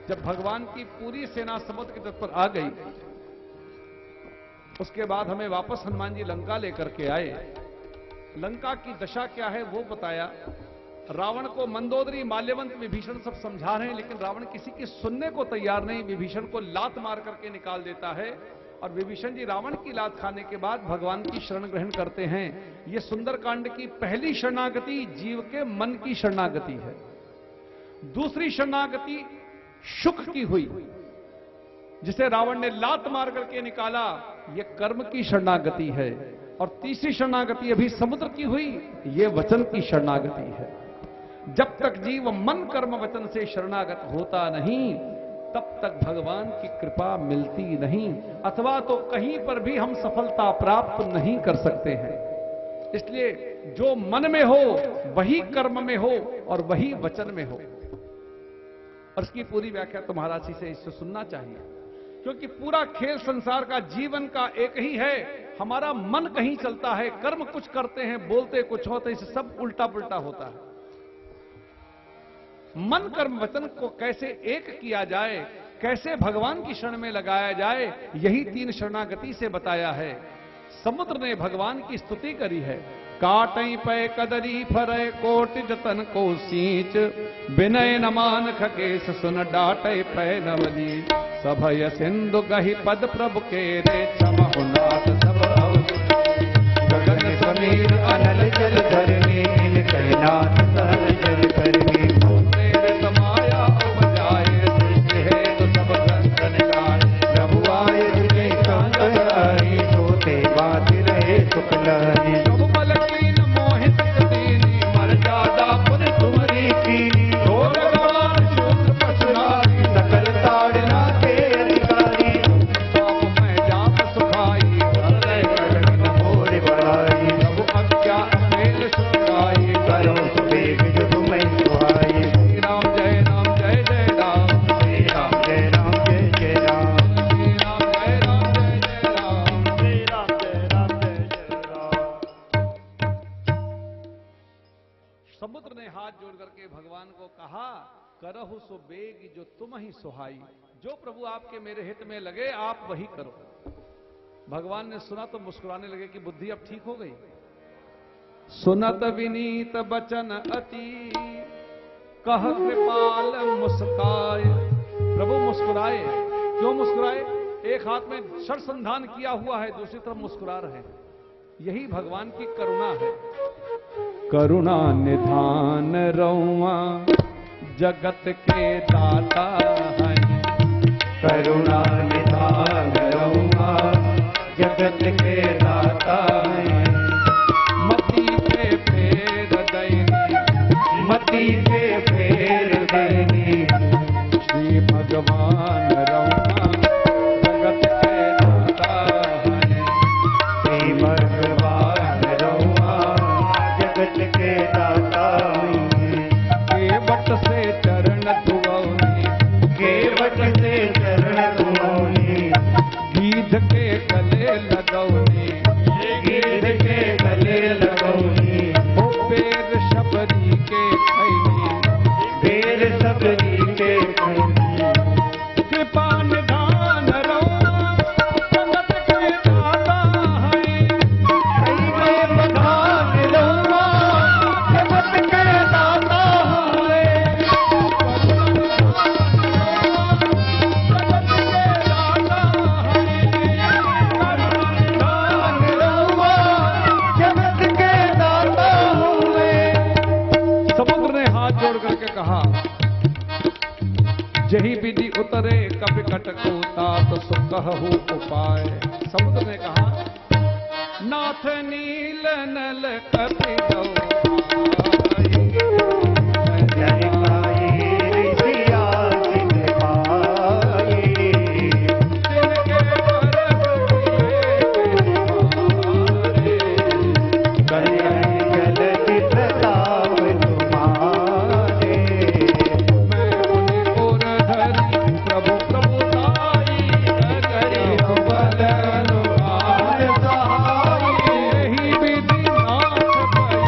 S1: जब भगवान की पूरी सेना समुद्र के तट पर आ गई, उसके बाद हमें वापस हनुमान जी लंका लेकर के आए। लंका की दशा क्या है वो बताया। रावण को मंदोदरी, माल्यवंत, विभीषण सब समझा रहे हैं, लेकिन रावण किसी की सुनने को तैयार नहीं। विभीषण को लात मार करके निकाल देता है और विभीषण जी रावण की लात खाने के बाद भगवान की शरण ग्रहण करते हैं। यह सुंदरकांड की पहली शरणागति जीव के मन की शरणागति है। दूसरी शरणागति शुक की हुई, जिसे रावण ने लात मार करके निकाला, यह कर्म की शरणागति है। और तीसरी शरणागति अभी समुद्र की हुई, यह वचन की शरणागति है। जब तक जीव मन कर्म वचन से शरणागत होता नहीं, तब तक भगवान की कृपा मिलती नहीं, अथवा तो कहीं पर भी हम सफलता प्राप्त नहीं कर सकते हैं। इसलिए जो मन में हो वही कर्म में हो और वही वचन में हो। और इसकी पूरी व्याख्या तो महाराज जी से इससे सुनना चाहिए, क्योंकि पूरा खेल संसार का, जीवन का एक ही है। हमारा मन कहीं चलता है, कर्म कुछ करते हैं, बोलते कुछ होते, इससे सब उल्टा पुल्टा होता है। मन कर्म वचन को कैसे एक किया जाए, कैसे भगवान की शरण में लगाया जाए, यही तीन शरणागति से बताया है। समुद्र ने भगवान की स्तुति करी है। काटई पै कदरी फरय कोटि जतन को सींच, विनय न मान खकेश सुन डाटय पै नवली, सभय सिंधु गहि पद प्रभु के रे क्षमहुनाथ सब गगन समीर
S2: अनल जल धरनी, कैलाश सहल जल करनी,
S1: समाया उपजाए सृष्टि है तो सब ग्रंथन गान,
S2: प्रभु आए तुझे संत हरि, सोते बात रहे सुख लहरी,
S1: प्रभु बल कीन मोहित दीनी, मर जादा पुन तुमरी कीनी, ढोल गवार शूद्र पशुनारी,
S2: सकल ताड़ना के अधिकारी,
S1: पाप में जाप सुखाई,
S2: हृदय कलंक मोर बढ़ाई,
S1: प्रभु अज्ञा मेल सुखाई,
S2: करो सुबेग जो तुम्हें सुहाई,
S1: श्री राम जय राम जय जय राम,
S2: श्री राम जय राम जय जय राम,
S1: श्री राम जय राम जय जय राम।
S2: श्री राम जय राम जय जय राम।
S1: समुद्र ने हाथ जोड़ करके भगवान को कहा, करहु सो बेग जो तुम ही सुहाई, जो प्रभु आपके मेरे हित में लगे आप वही करो। भगवान ने सुना तो मुस्कुराने लगे कि बुद्धि अब ठीक हो गई। सुनत विनीत बचन अति, कह कृपाल मुस्काए। प्रभु मुस्कुराए। क्यों मुस्कुराए? एक हाथ में शर संधान किया हुआ है, दूसरी तरफ मुस्कुरा रहे हैं। यही भगवान की करुणा है। करुणा निधान रउआ जगत के दाता है,
S2: करुणा निधान रउआ जगत के दाता है,
S1: मति पे फेर दैनी,
S2: मति पे फेर देनी,
S1: श्री भगवान रउआ जगत के दाता है,
S2: श्री भगवान रउआ जगत के दाता है,
S1: केवट से चरण धुवौनी,
S2: केवट से चरण धुलौनी,
S1: गीध के गले लगौनी,
S2: गीध के गले लगौनी,
S1: ओ पेर शबरी के खैनी,
S2: बेर सबरी के खैनी,
S1: कृपा निधान रउआ जगत के दाता है,
S2: कई बधान रउआ जगत के दाता है, जगत के दाता है।
S1: समुद्र ने हाथ जोड़ करके कहा, जही विधि उतरे कपि कटको तात सुकहु उपाय। समुद्र ने कहा, नाथ नील नल कपि
S2: जय काई ऋषिया सिंह पाई, कल्याण जल की प्रताप तुम्हारे,
S1: प्रभु प्रभुताई बल अनुभार सहाय, विधि नाथ भयो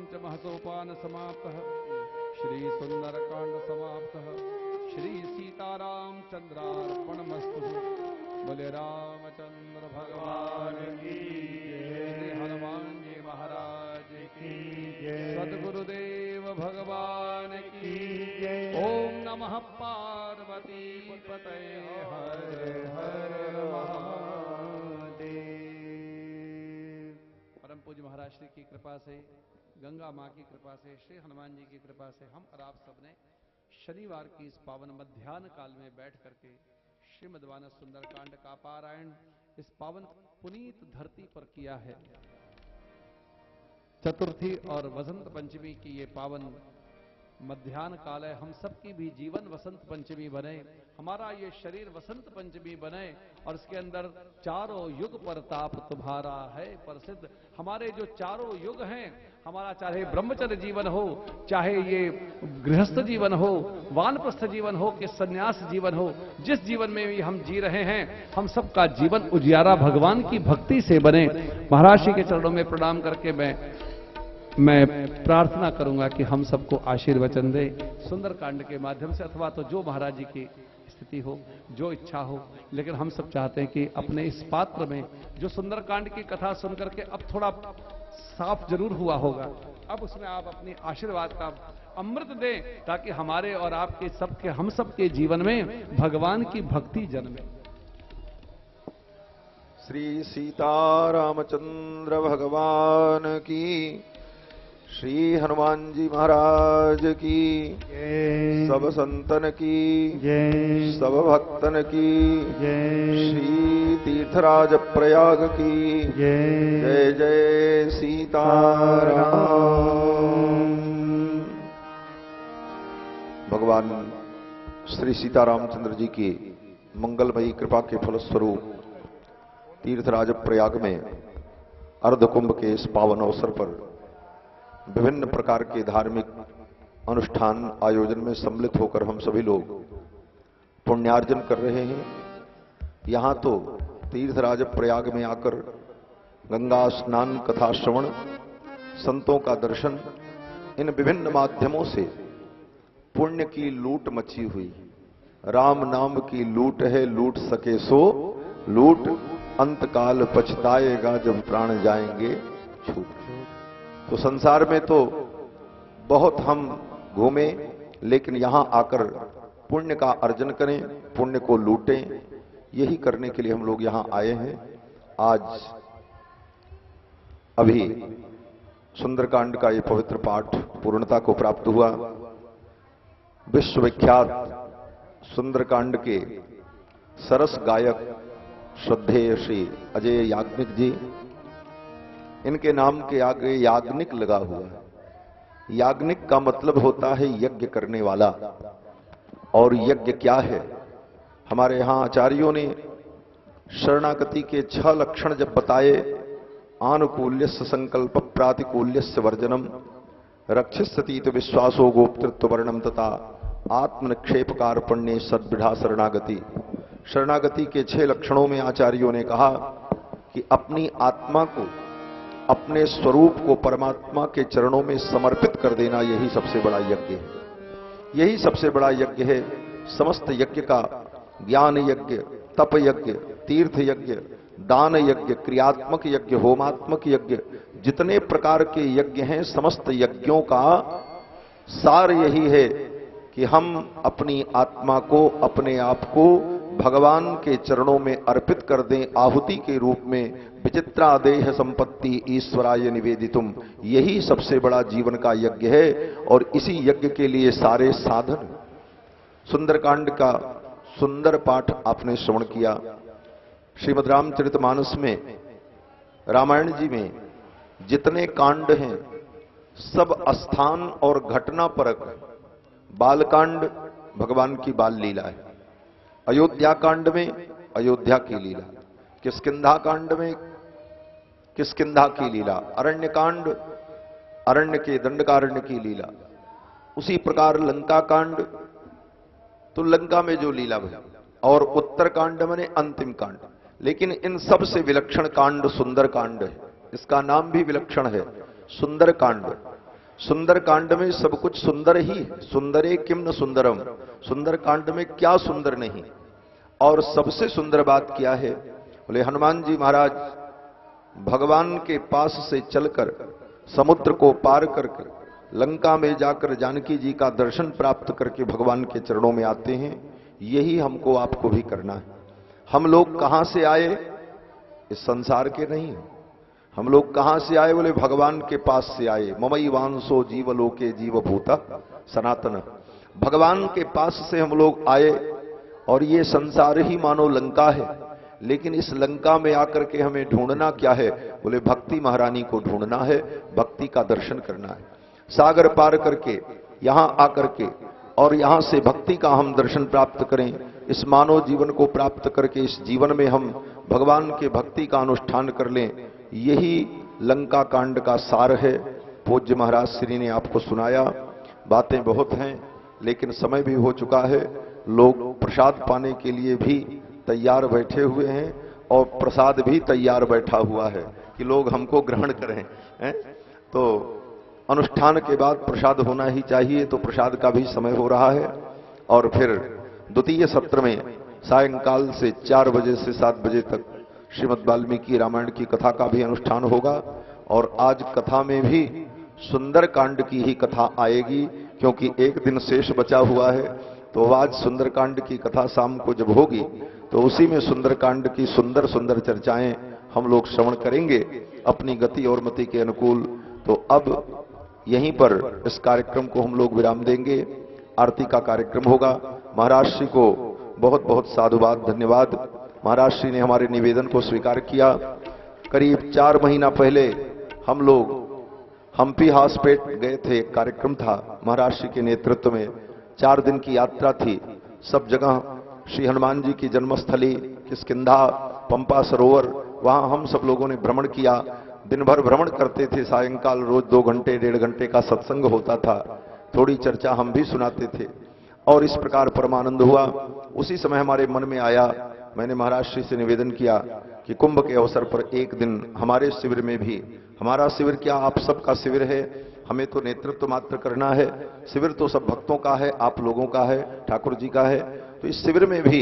S1: च महसोपान समाप्तः श्री सुंदरकांड समाप्तः श्री सीताराम चंद्रार्पणमस्तु। बोले रामचंद्र भगवान की जय। श्री हनुमान जी महाराज की जय। सद्गुरुदेव भगवान की जय। ओम नमः पार्वती पतये हर हर महादेव। परम पूज्य महाराज श्री की कृपा से, गंगा माँ की कृपा से, श्री हनुमान जी की कृपा से हम और आप सबने शनिवार की इस पावन मध्याह्न काल में बैठ करके श्रीमद् सुंदरकांड का पारायण इस पावन पुनीत धरती पर किया है। चतुर्थी और वसंत पंचमी की ये पावन मध्याह्न काल है। हम सबकी भी जीवन वसंत पंचमी बने, हमारा ये शरीर वसंत पंचमी बने और इसके अंदर चारों युग पर ताप तुम्हारा है प्रसिद्ध। हमारे जो चारों युग हैं, हमारा चाहे ब्रह्मचर्य जीवन हो, चाहे ये गृहस्थ जीवन हो, वानप्रस्थ जीवन हो कि सन्यास जीवन हो, जिस जीवन में भी हम जी रहे हैं, हम सबका जीवन उजियारा भगवान की भक्ति से बने। महाराज जी के चरणों में प्रणाम करके मैं प्रार्थना करूंगा कि हम सबको आशीर्वचन दे सुंदरकांड के माध्यम से, अथवा तो जो महाराज जी की स्थिति हो, जो इच्छा हो। लेकिन हम सब चाहते हैं कि अपने इस पात्र में जो सुंदरकांड की कथा सुनकर के अब थोड़ा साफ जरूर हुआ होगा, अब उसमें आप अपनी आशीर्वाद का अमृत दें ताकि हमारे और आपके सबके, हम सबके जीवन में भगवान की भक्ति जन्मे।
S3: श्री सीतारामचंद्र भगवान की, श्री हनुमान जी महाराज की
S2: जय।
S3: सब संतन की
S2: जय।
S3: सब भक्तन की
S2: जय।
S3: श्री तीर्थराज प्रयाग की
S2: जय।
S3: जय जय सीताराम। भगवान श्री सीतारामचंद्र जी की मंगलमयी कृपा के फलस्वरूप तीर्थराज प्रयाग में अर्धकुंभ के इस पावन अवसर पर विभिन्न प्रकार के धार्मिक अनुष्ठान आयोजन में सम्मिलित होकर हम सभी लोग पुण्यार्जन कर रहे हैं। यहां तो तीर्थराज प्रयाग में आकर गंगा स्नान, कथा श्रवण, संतों का दर्शन, इन विभिन्न माध्यमों से पुण्य की लूट मची हुई। राम नाम की लूट है, लूट सके सो लूट, अंतकाल पछताएगा जब प्राण जाएंगे छूट। तो संसार में तो बहुत हम घूमें, लेकिन यहां आकर पुण्य का अर्जन करें, पुण्य को लूटें, यही करने के लिए हम लोग यहां आए हैं। आज अभी सुंदरकांड का ये पवित्र पाठ पूर्णता को प्राप्त हुआ। विश्वविख्यात सुंदरकांड के सरस गायक श्रद्धेय श्री अजय याज्ञनिक जी, इनके नाम के आगे याज्ञनिक लगा हुआ है। याज्ञनिक का मतलब होता है यज्ञ करने वाला। और यज्ञ क्या है? हमारे यहां आचार्यों ने शरणागति के 6 लक्षण जब बताए, आनुकूल्यस्य संकल्प प्रातिकूल्यस्य वर्जनम, रक्षिस्तीत विश्वासो गोप्तृत्व वर्णम तथा आत्मनिक्षेप कार्पण्य सद्विधा शरणागति। शरणागति के 6 लक्षणों में आचार्यों ने कहा कि अपनी आत्मा को, अपने स्वरूप को परमात्मा के चरणों में समर्पित कर देना, यही सबसे बड़ा यज्ञ है। यही सबसे बड़ा यज्ञ है। समस्त यज्ञ का, ज्ञान यज्ञ, तप यज्ञ, तीर्थ यज्ञ, दान यज्ञ, क्रियात्मक यज्ञ, होमात्मक यज्ञ, जितने प्रकार के यज्ञ हैं, समस्त यज्ञों का सार यही है कि हम अपनी आत्मा को, अपने आप को भगवान के चरणों में अर्पित कर दें आहुति के रूप में। विचित्रा देह संपत्ति ईश्वराय निवेदितुम, यही सबसे बड़ा जीवन का यज्ञ है। और इसी यज्ञ के लिए सारे साधन। सुंदरकांड का सुंदर पाठ आपने श्रवण किया। श्रीमद् रामचरितमानस में, रामायण जी में जितने कांड हैं, सब स्थान और घटना परक। बालकांड भगवान की बाल लीला है, अयोध्या कांड में अयोध्या की लीला, किष्किंधा कांड में किष्किंधा की लीला, अरण्य कांड अरण्य के दंडकारण्य की लीला, उसी प्रकार लंका कांड तो लंका में जो लीला भई, और उत्तर कांड माने अंतिम कांड। लेकिन इन सब से विलक्षण कांड सुंदर कांड है। इसका नाम भी विलक्षण है, सुंदर कांड। सुंदर कांड में सब कुछ सुंदर ही है। सुंदरे किम न सुंदरम, सुंदर कांड में क्या सुंदर नहीं। और सबसे सुंदर बात क्या है? बोले हनुमान जी महाराज भगवान के पास से चलकर समुद्र को पार करके लंका में जाकर जानकी जी का दर्शन प्राप्त करके भगवान के चरणों में आते हैं। यही हमको आपको भी करना है। हम लोग कहां से आए? इस संसार के नहीं। हम लोग कहां से आए? बोले भगवान के पास से आए। ममई वांसो जीवलोके जीवभूता सनातन, भगवान के पास से हम लोग आए। और ये संसार ही मानो लंका है, लेकिन इस लंका में आकर के हमें ढूंढना क्या है? बोले भक्ति महारानी को ढूंढना है, भक्ति का दर्शन करना है। सागर पार करके यहां आकर के और यहां से भक्ति का हम दर्शन प्राप्त करें। इस मानव जीवन को प्राप्त करके इस जीवन में हम भगवान के भक्ति का अनुष्ठान कर लें। यही लंका कांड का सार है। पूज्य महाराज श्री ने आपको सुनाया। बातें बहुत हैं, लेकिन समय भी हो चुका है। लोग प्रसाद पाने के लिए भी तैयार बैठे हुए हैं और प्रसाद भी तैयार बैठा हुआ है कि लोग हमको ग्रहण करें। तो अनुष्ठान के बाद प्रसाद होना ही चाहिए, तो प्रसाद का भी समय हो रहा है। और फिर द्वितीय सत्र में सायंकाल से 4 बजे से 7 बजे तक श्रीमद् वाल्मीकि रामायण की कथा का भी अनुष्ठान होगा। और आज कथा में भी सुंदर कांड की ही कथा आएगी, क्योंकि एक दिन शेष बचा हुआ है। तो आज सुंदर कांड की कथा शाम को जब होगी तो उसी में सुंदर कांड की सुंदर सुंदर चर्चाएं हम लोग श्रवण करेंगे अपनी गति और मति के अनुकूल। तो अब यहीं पर इस कार्यक्रम को हम लोग विराम देंगे। आरती का कार्यक्रम होगा। महाराज श्री को बहुत बहुत साधुवाद, धन्यवाद। महाराज श्री ने हमारे निवेदन को स्वीकार किया। करीब 4 महीना पहले हम लोग हम्पी हाउसपेट गए थे। एक कार्यक्रम था महाराज श्री के नेतृत्व में, 4 दिन की यात्रा थी। सब जगह श्री हनुमान जी की जन्मस्थली, किष्किंधा, पंपा सरोवर, वहां हम सब लोगों ने भ्रमण किया। दिन भर भ्रमण करते थे। सायंकाल रोज 2 घंटे 1.5 घंटे का सत्संग होता था। थोड़ी चर्चा हम भी सुनाते थे और इस प्रकार परमानंद हुआ। उसी समय हमारे मन में आया, मैंने महाराज श्री से निवेदन किया कि कुंभ के अवसर पर एक दिन हमारे शिविर में भी, हमारा शिविर क्या आप सबका शिविर है, हमें तो नेतृत्व मात्र करना है। शिविर तो सब भक्तों का है, आप लोगों का है, ठाकुर जी का है। तो इस शिविर में भी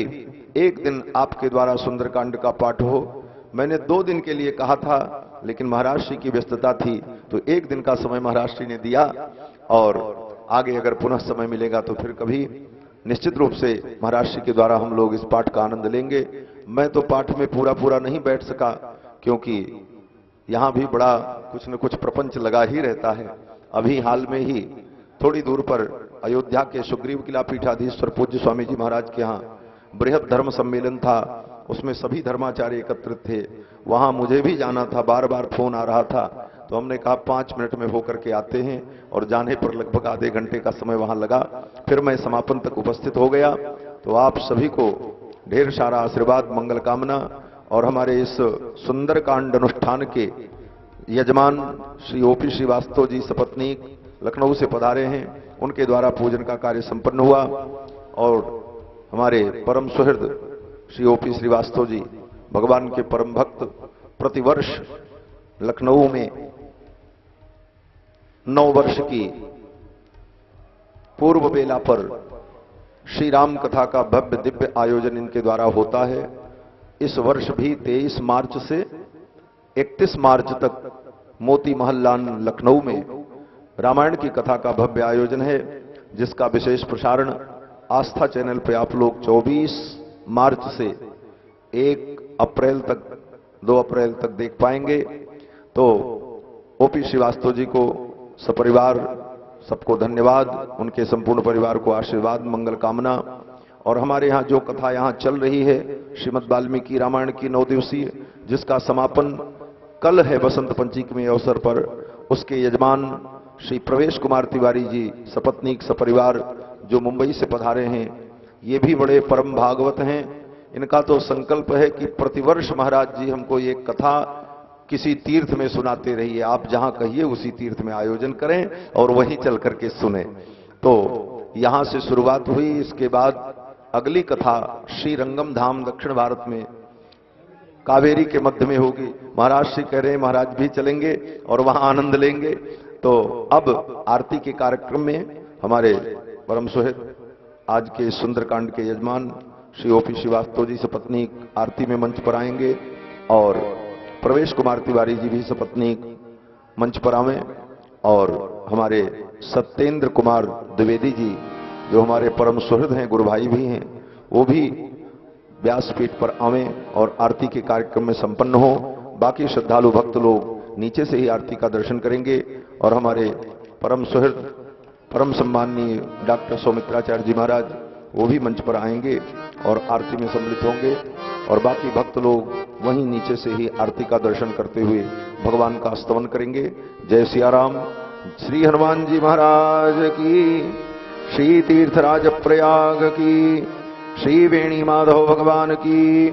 S3: एक दिन आपके द्वारा सुंदरकांड का पाठ हो। मैंने 2 दिन के लिए कहा था, लेकिन महाराज श्री की व्यस्तता थी, तो 1 दिन का समय महाराज श्री ने दिया। और आगे अगर पुनः समय मिलेगा तो फिर कभी निश्चित रूप से महाराज श्री के द्वारा हम लोग इस पाठ का आनंद लेंगे। मैं तो पाठ में पूरा नहीं बैठ सका, क्योंकि यहां भी बड़ा कुछ न कुछ प्रपंच लगा ही रहता है। अभी हाल में ही थोड़ी दूर पर अयोध्या के सुग्रीव किला पीठाधीश्वर पूज्य स्वामी जी महाराज के यहाँ बृहद धर्म सम्मेलन था। उसमें सभी धर्माचार्य एकत्रित थे। वहां मुझे भी जाना था, बार बार फोन आ रहा था। तो हमने कहा 5 मिनट में होकर के आते हैं, और जाने पर लगभग आधे घंटे का समय वहां लगा। फिर मैं समापन तक उपस्थित हो गया। तो आप सभी को ढेर सारा आशीर्वाद, मंगल कामना। और हमारे इस सुंदर कांड अनुष्ठान के यजमान श्री ओपी श्रीवास्तव जी सपत्नीक लखनऊ से पधारे हैं, उनके द्वारा पूजन का कार्य संपन्न हुआ। और हमारे परम सुहृद श्री ओपी श्रीवास्तव जी, भगवान के परम भक्त, प्रतिवर्ष लखनऊ में 9 वर्ष की पूर्व बेला पर श्री राम कथा का भव्य दिव्य आयोजन इनके द्वारा होता है। इस वर्ष भी 23 मार्च से 31 मार्च तक मोती महल लान लखनऊ में रामायण की कथा का भव्य आयोजन है, जिसका विशेष प्रसारण आस्था चैनल पे आप लोग 24 मार्च से 1 अप्रैल तक, 2 अप्रैल तक देख पाएंगे। तो ओपी श्रीवास्तव जी को सपरिवार सबको धन्यवाद, उनके संपूर्ण परिवार को आशीर्वाद, मंगल कामना। और हमारे यहाँ जो कथा यहाँ चल रही है श्रीमद् वाल्मीकि रामायण की 9 दिवसीय, जिसका समापन कल है बसंत पंचमी अवसर पर, उसके यजमान श्री प्रवेश कुमार तिवारी जी सपत्नीक सपरिवार जो मुंबई से पधारे हैं, ये भी बड़े परम भागवत हैं। इनका तो संकल्प है कि प्रतिवर्ष महाराज जी हमको ये कथा किसी तीर्थ में सुनाते रहिए, आप जहां कहिए उसी तीर्थ में आयोजन करें और वहीं चल करके सुने। तो यहां से शुरुआत हुई। इसके बाद अगली कथा श्री रंगम धाम दक्षिण भारत में कावेरी के मध्य में होगी। महाराज श्री कह रहे हैं महाराज भी चलेंगे और वहां आनंद लेंगे। तो अब आरती के कार्यक्रम में हमारे परम सुहित आज के सुंदरकांड के यजमान श्री ओपी श्रीवास्तव जी सपत्नीक आरती में मंच पर आएंगे और प्रवेश कुमार तिवारी जी भी सपत्नीक मंच पर आवें और हमारे सत्येंद्र कुमार द्विवेदी जी जो हमारे परम सुहृद हैं, गुरु भाई भी हैं, वो भी व्यासपीठ पर आवें और आरती के कार्यक्रम में संपन्न हो। बाकी श्रद्धालु भक्त लोग नीचे से ही आरती का दर्शन करेंगे और हमारे परम सुहृद परम सम्माननीय डॉक्टर सौमित्राचार्य जी महाराज वो भी मंच पर आएंगे और आरती में सम्मिलित होंगे और बाकी भक्त लोग वहीं नीचे से ही आरती का दर्शन करते हुए भगवान का स्तवन करेंगे। जय सिया राम। श्री हनुमान जी महाराज की, श्री तीर्थराज प्रयाग की, श्री वेणी माधव भगवान की,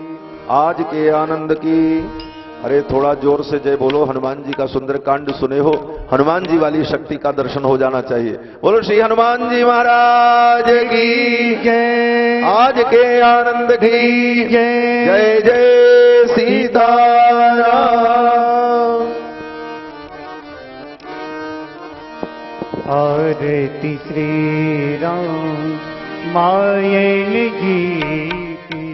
S3: आज के आनंद की। अरे थोड़ा जोर से जय बोलो, हनुमान जी का सुंदरकांड सुने हो, हनुमान जी वाली शक्ति का दर्शन हो जाना चाहिए। बोलो श्री हनुमान जी महाराज की जय, आज के आनंद की जय। जय जय सीताराम।
S2: आरती श्री राम मायन जी की,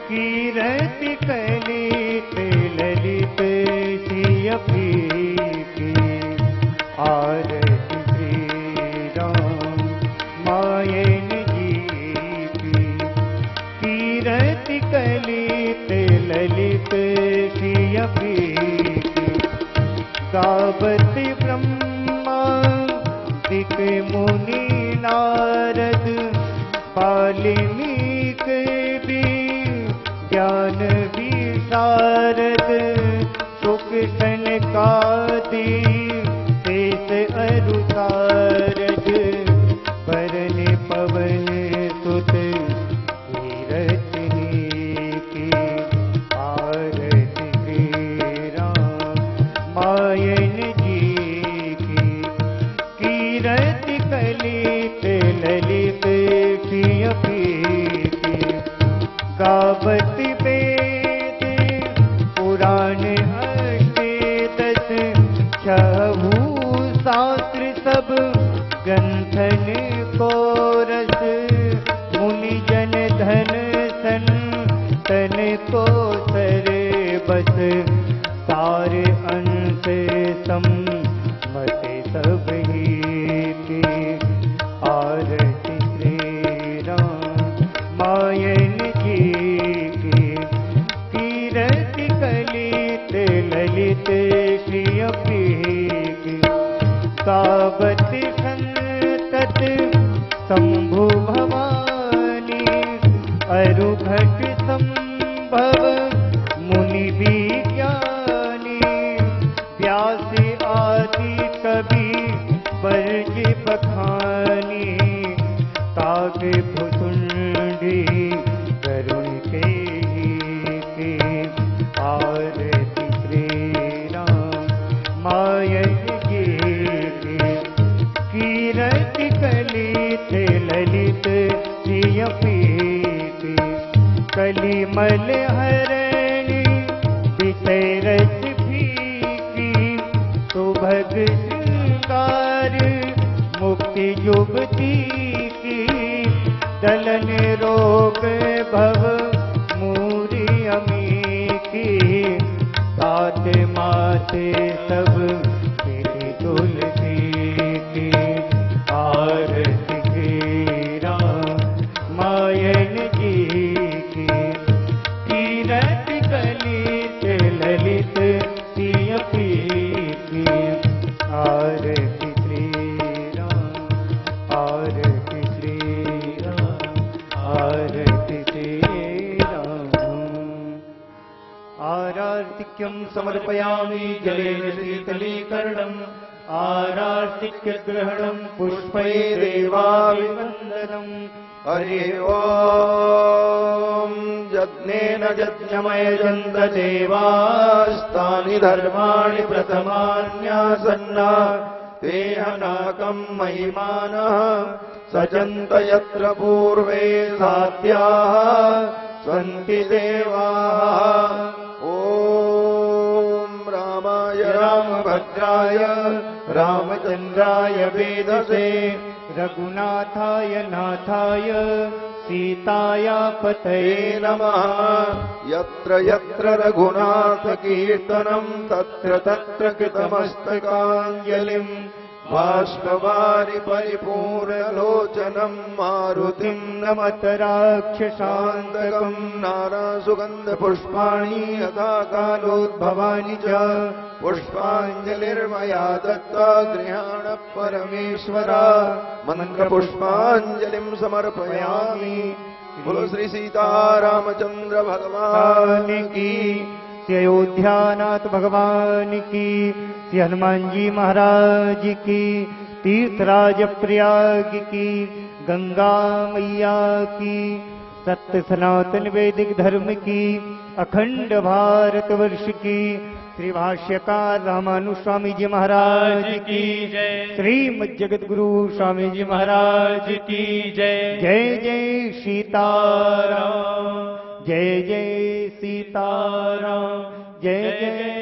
S2: कीरति कलित ललित सियपी की। आरती श्री राम मायन जी की, कीरति कलित ललित सियपी की। गावत ब्रह्मा दिक मुनि नारद, वाल्मीक भी ज्ञान विशारद। सुख सनकादि शेष अरु सारद, वरन पवन सुत कीरतनी की। आरती श्री राम मायन जी की, कीरति कलित ललित सियपी की। गावत वेद पुराण अष्टदश, छहु शास्त्र सब ग्रंथन को रस। मुनि जन धन सन तन को सर बस, सार अंश सम्मत सब ही की। आरती श्री राम मायन जी की, कीरति कलित ललित सियपी की। गावत संतत शंभु भवानी, अरु घट संभव मुनि विज्ञानी। व्यास आदि कवि वर्ग बखानी, काग भुसुंडी करुण के ही। आरती श्री राम मायन जी की, कीरति कलित ललित सियपी की। कलिमल हरणी विषय रस फीकी, सुभग श्रृंगार मुक्ति युवती की। दलन रोग भव मूरी अमी की, सात माते सब मेरी तुलसी की। आरती श्री राम मायन जी की, कीरति कलित ललित सियपी की। आरती श्री राम, आरती श्री राम, आरती श्री राम। आरार्तिक्यं समर्पयामि जलेन शीतलीकरणम्, आरार्तिक्यग्रहणं पुष्पैरेवाभिवन्दनम्। हरि ओम। यज्ञेन यज्ञमयजन्त देवास्तानि धर्माणि प्रथमान्यासन्ना, तेहनाकं महिमानः सजन्त यत्र पूर्वे साध्याः सन्ति देवाः। ओम रामाय राम भद्राय रामचन्द्राय वेदसे रघुनाथाय नाथाय सीताया पतये नमः।
S3: यत्र यत्र रघुनाथ कीर्तनं तत्र तत्र कृतमस्तकाञ्जलिं बाष्पवारि परिपूर्णलोचनं मारुतिं
S2: नमत राक्षसान्तकं
S3: नारासुगन्धपुष्पाणि यथा कालोद्भवानि च पुष्पाञ्जलिर्मया दत्ता गृहाण परमेश्वर मन्त्रपुष्पाञ्जलिं समर्पयामि। बोलो श्री सीतारामचंद्र भगवान
S2: की, श्री अयोध्यानाथ भगवान की, श्री हनुमान जी महाराज की, तीर्थराज प्रयाग की, गंगा मैया की, सत्य सनातन वैदिक धर्म की, अखंड भारतवर्ष की, श्री भाष्यकार रामानुज स्वामी जी महाराज की जय, श्रीमद् जगत गुरु स्वामी जी महाराज की जय। जय जय सीताराम, जय जय सीताराम, जय जय